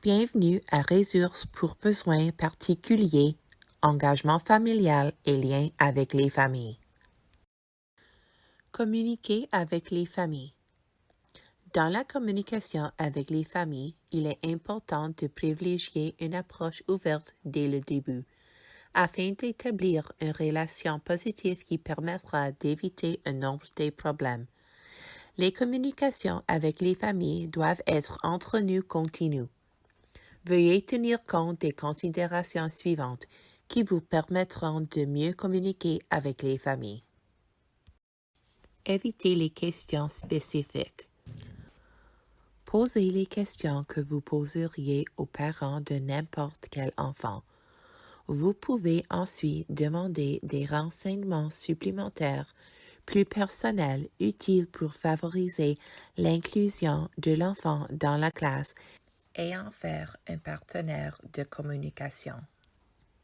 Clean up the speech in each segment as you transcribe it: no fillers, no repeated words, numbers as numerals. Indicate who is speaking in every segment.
Speaker 1: Bienvenue à Ressources pour besoins particuliers, engagement familial et lien avec les familles. Communiquer avec les familles. Dans la communication avec les familles, il est important de privilégier une approche ouverte dès le début, afin d'établir une relation positive qui permettra d'éviter un nombre de problèmes. Les communications avec les familles doivent être entretenues continues. Veuillez tenir compte des considérations suivantes qui vous permettront de mieux communiquer avec les familles. Évitez les questions spécifiques. Posez les questions que vous poseriez aux parents de n'importe quel enfant. Vous pouvez ensuite demander des renseignements supplémentaires plus personnels utiles pour favoriser l'inclusion de l'enfant dans la classe et en faire un partenaire de communication.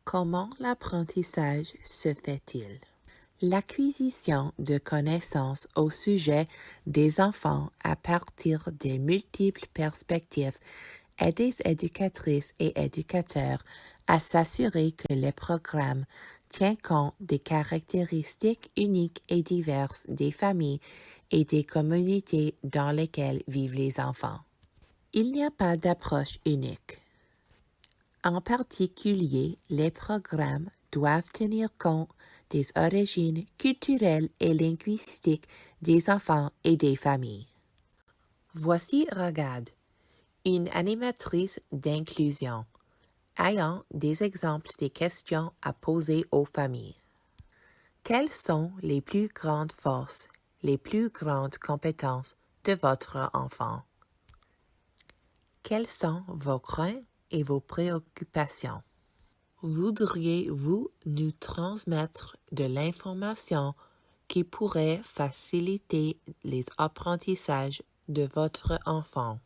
Speaker 1: Comment l'apprentissage se fait-il? L'acquisition de connaissances au sujet des enfants à partir de multiples perspectives aide les éducatrices et éducateurs à s'assurer que le programme tient compte des caractéristiques uniques et diverses des familles et des communautés dans lesquelles vivent les enfants. Il n'y a pas d'approche unique. En particulier, les programmes doivent tenir compte des origines culturelles et linguistiques des enfants et des familles. Voici Ragad, une animatrice d'inclusion, ayant des exemples des questions à poser aux familles. Quelles sont les plus grandes forces, les plus grandes compétences de votre enfant? Quels sont vos craintes et vos préoccupations? Voudriez-vous nous transmettre de l'information qui pourrait faciliter les apprentissages de votre enfant?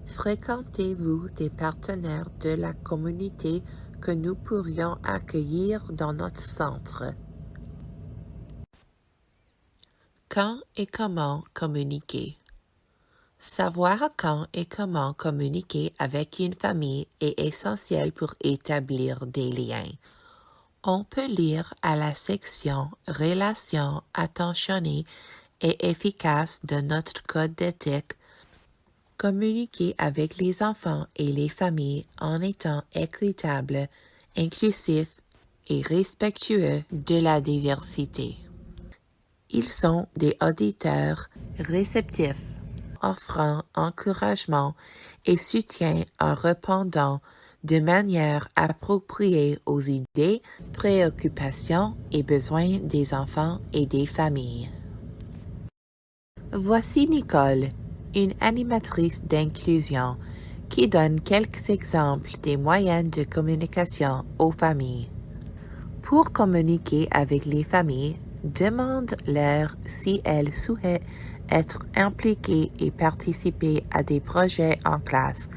Speaker 1: Fréquentez-vous des partenaires de la communauté que nous pourrions accueillir dans notre centre? Quand et comment communiquer? Savoir quand et comment communiquer avec une famille est essentiel pour établir des liens. On peut lire à la section Relations attentionnées et efficaces de notre code d'éthique. Communiquer avec les enfants et les familles en étant équitable, inclusif et respectueux de la diversité. Ils sont des auditeurs réceptifs, offrant encouragement et soutien en répondant de manière appropriée aux idées, préoccupations et besoins des enfants et des familles. Voici Nicole, une animatrice d'inclusion, qui donne quelques exemples des moyens de communication aux familles. Pour communiquer avec les familles, demande-leur si elles souhaitent être impliquées et participer à des projets en classe,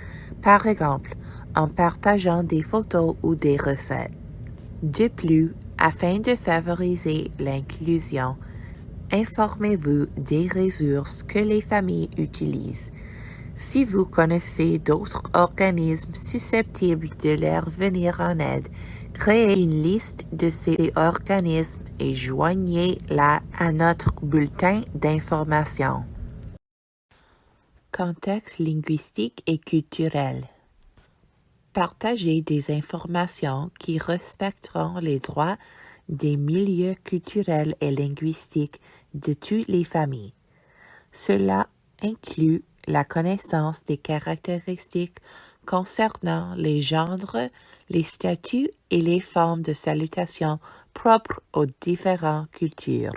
Speaker 1: par exemple en partageant des photos ou des recettes. De plus, afin de favoriser l'inclusion, informez-vous des ressources que les familles utilisent. Si vous connaissez d'autres organismes susceptibles de leur venir en aide, créez une liste de ces organismes et joignez-la à notre bulletin d'information. Contexte linguistique et culturel. Partagez des informations qui respecteront les droits des milieux culturels et linguistiques de toutes les familles. Cela inclut la connaissance des caractéristiques concernant les genres, les statuts et les formes de salutation propres aux différentes cultures.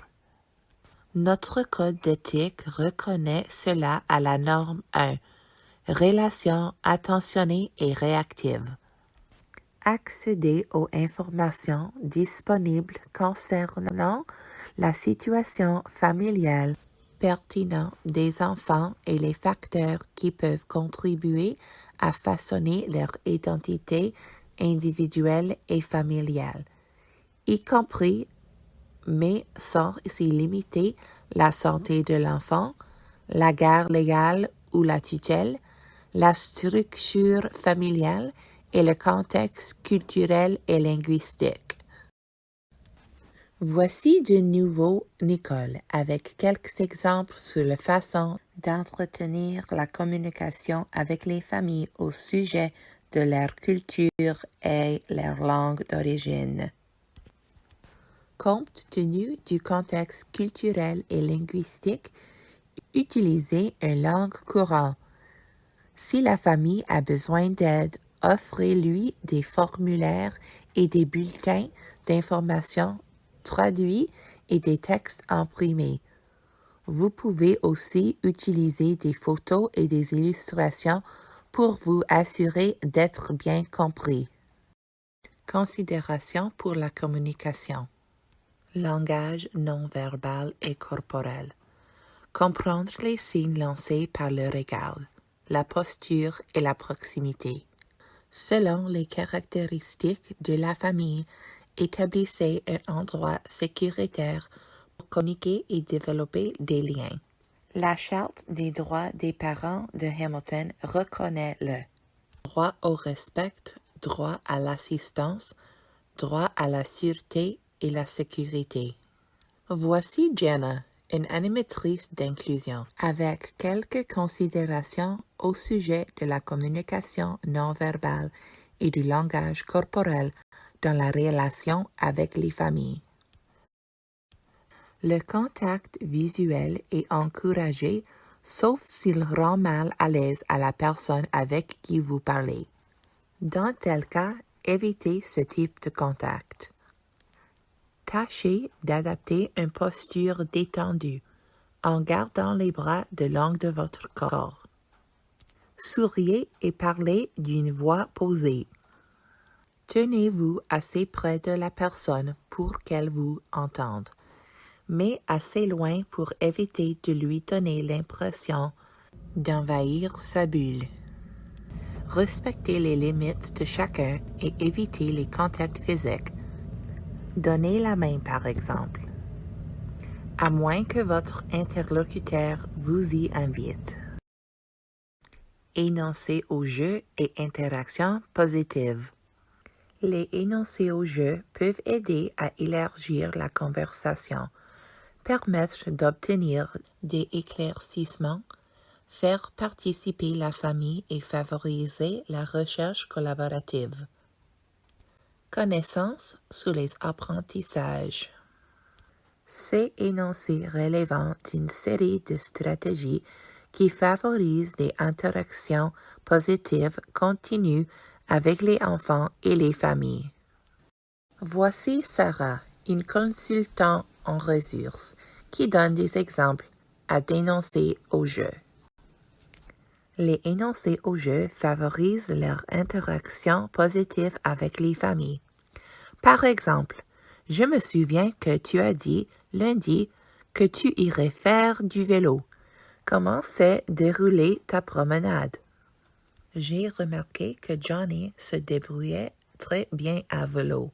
Speaker 1: Notre code d'éthique reconnaît cela à la norme 1, Relations attentionnées et réactives. Accédez aux informations disponibles concernant la situation familiale pertinente des enfants et les facteurs qui peuvent contribuer à façonner leur identité individuelle et familiale, y compris, mais sans s'y limiter, la santé de l'enfant, la garde légale ou la tutelle, la structure familiale et le contexte culturel et linguistique. Voici de nouveau Nicole avec quelques exemples sur la façon d'entretenir la communication avec les familles au sujet de leur culture et leur langue d'origine. Compte tenu du contexte culturel et linguistique, utilisez une langue courante. Si la famille a besoin d'aide, offrez-lui des formulaires et des bulletins d'information traduits et des textes imprimés. Vous pouvez aussi utiliser des photos et des illustrations pour vous assurer d'être bien compris. Considération pour la communication. Langage non verbal et corporel. Comprendre les signes lancés par le regard, la posture et la proximité. Selon les caractéristiques de la famille, établissez un endroit sécuritaire pour communiquer et développer des liens. La Charte des droits des parents de Hamilton reconnaît le droit au respect, droit à l'assistance, droit à la sûreté et la sécurité. Voici Jenna, une animatrice d'inclusion, avec quelques considérations au sujet de la communication non verbale et du langage corporel dans la relation avec les familles. Le contact visuel est encouragé, sauf s'il rend mal à l'aise à la personne avec qui vous parlez. Dans tel cas, évitez ce type de contact. Tâchez d'adapter une posture détendue en gardant les bras de l'angle de votre corps. Souriez et parlez d'une voix posée. Tenez-vous assez près de la personne pour qu'elle vous entende, mais assez loin pour éviter de lui donner l'impression d'envahir sa bulle. Respectez les limites de chacun et évitez les contacts physiques. Donnez la main, par exemple, à moins que votre interlocuteur vous y invite. Énoncés au jeu et interactions positives. Les énoncés au jeu peuvent aider à élargir la conversation, permettre d'obtenir des éclaircissements, faire participer la famille et favoriser la recherche collaborative. Connaissances sur les apprentissages. Ces énoncés relèvent d'une série de stratégies qui favorisent des interactions positives continues avec les enfants et les familles. Voici Sarah, une consultante en ressources, qui donne des exemples à d'énoncés au jeu. Les énoncés au jeu favorisent leur interaction positive avec les familles. Par exemple, je me souviens que tu as dit lundi que tu irais faire du vélo. Comment s'est déroulée ta promenade? J'ai remarqué que Johnny se débrouillait très bien à vélo.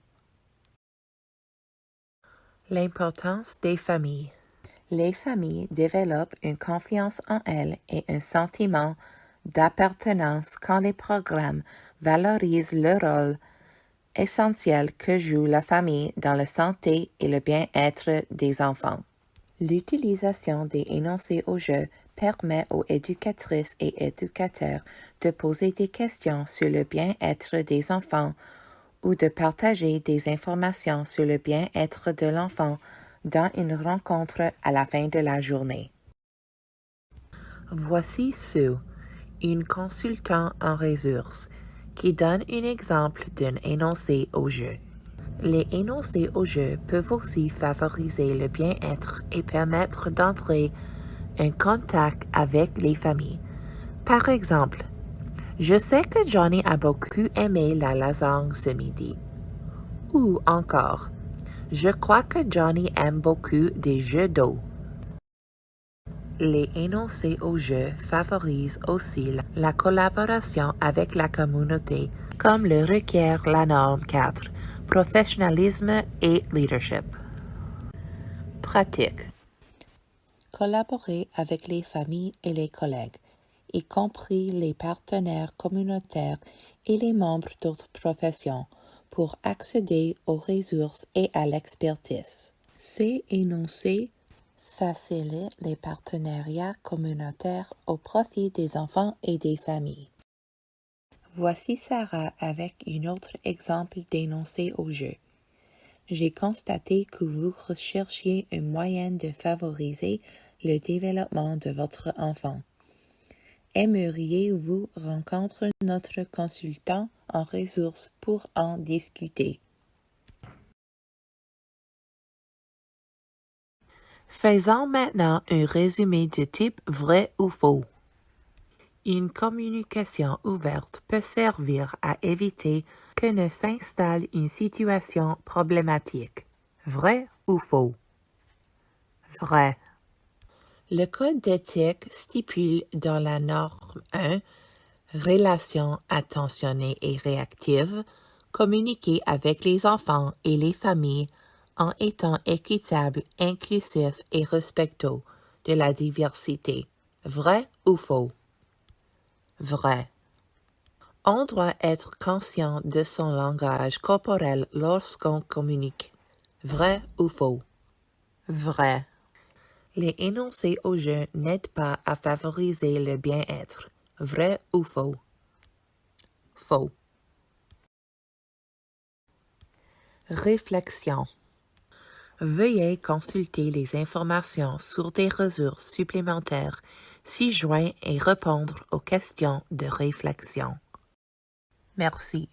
Speaker 1: L'importance des familles. Les familles développent une confiance en elles et un sentiment d'appartenance quand les programmes valorisent le rôle essentiel que joue la famille dans la santé et le bien-être des enfants. L'utilisation des énoncés au jeu permet aux éducatrices et éducateurs de poser des questions sur le bien-être des enfants ou de partager des informations sur le bien-être de l'enfant dans une rencontre à la fin de la journée. Voici Sue, une consultante en ressources, qui donne un exemple d'un énoncé au jeu. Les énoncés au jeu peuvent aussi favoriser le bien-être et permettre d'entrer en contact avec les familles. Par exemple, je sais que Johnny a beaucoup aimé la lasagne ce midi. Ou encore, je crois que Johnny aime beaucoup des jeux d'eau. Les énoncés au jeu favorisent aussi la collaboration avec la communauté, comme le requiert la norme 4, professionnalisme et leadership. Pratique. Collaborer avec les familles et les collègues. y compris les partenaires communautaires et les membres d'autres professions, pour accéder aux ressources et à l'expertise. Ces énoncés facilitent les partenariats communautaires au profit des enfants et des familles. Voici Sarah avec un autre exemple d'énoncé au jeu. J'ai constaté que vous recherchiez un moyen de favoriser le développement de votre enfant. Aimeriez-vous rencontrer notre consultant en ressources pour en discuter? Faisons maintenant un résumé de type vrai ou faux. Une communication ouverte peut servir à éviter que ne s'installe une situation problématique. Vrai ou faux? Vrai. Le code d'éthique stipule dans la norme 1 Relations attentionnées et réactives, communiquer avec les enfants et les familles en étant équitable, inclusif et respectueux de la diversité. Vrai ou faux? Vrai. On doit être conscient de son langage corporel lorsqu'on communique. Vrai ou faux? Vrai. Les énoncés au jeu n'aident pas à favoriser le bien-être. Vrai ou faux? Faux. Réflexion. Veuillez consulter les informations sur des ressources supplémentaires ci-joints et répondre aux questions de réflexion. Merci.